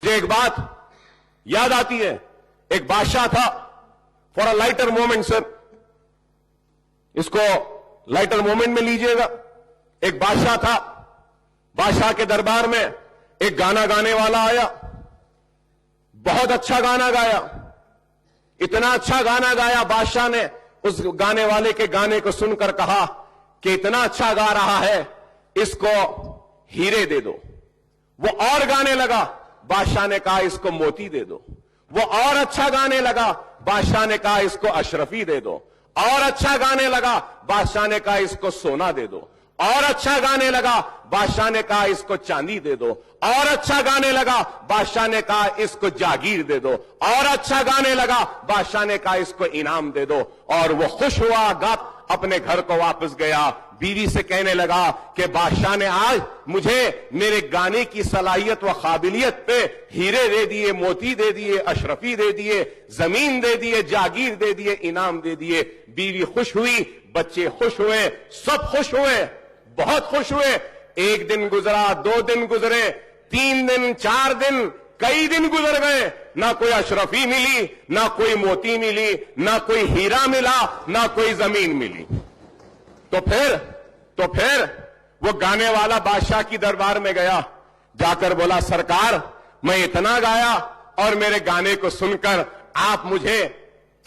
मुझे एक बात याद आती है, एक बादशाह था। For a lighter moment sir, इसको लाइटर मोमेंट में लीजिएगा। एक बादशाह था, बादशाह के दरबार में एक गाना गाने वाला आया, बहुत अच्छा गाना गाया। इतना अच्छा गाना गाया, बादशाह ने उस गाने वाले के गाने को सुनकर कहा कि इतना अच्छा गा रहा है, इसको हीरे दे दो। वो और गाने लगा, बादशाह ने कहा इसको मोती दे दो। वो और अच्छा गाने लगा, बादशाह ने कहा इसको अशरफी दे दो। और अच्छा गाने लगा, बादशाह ने कहा इसको सोना दे दो। और अच्छा गाने लगा, बादशाह ने कहा इसको चांदी दे दो। और अच्छा गाने लगा, बादशाह ने कहा इसको जागीर दे दो। और अच्छा गाने लगा, बादशाह ने कहा इसको इनाम दे दो। और वो खुश हुआ, गा अपने घर को वापस गया। बीवी से कहने लगा कि बादशाह ने आज मुझे मेरे गाने की सलाहियत व काबिलियत पे हीरे दे दिए, मोती दे दिए, अशरफी दे दिए, जमीन दे दिए, जागीर दे दिए, इनाम दे दिए। बीवी खुश हुई, बच्चे खुश हुए, सब खुश हुए, बहुत खुश हुए। एक दिन गुजरा, 2 दिन गुजरे, 3 दिन, 4 दिन, कई दिन गुजर गए। ना कोई अशरफी मिली, ना कोई मोती मिली, ना कोई हीरा मिला, ना कोई जमीन मिली। तो फिर वो गाने वाला बादशाह की दरबार में गया, जाकर बोला सरकार, मैं इतना गाया और मेरे गाने को सुनकर आप मुझे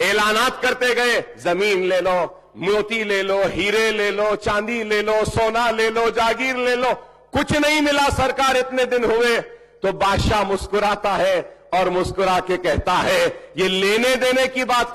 ऐलानात करते गए, जमीन ले लो, मोती ले लो, हीरे ले लो, चांदी ले लो, सोना ले लो, जागीर ले लो, कुछ नहीं मिला सरकार, इतने दिन हुए। तो बादशाह मुस्कुराता है और मुस्कुरा के कहता है, ये लेने देने की बात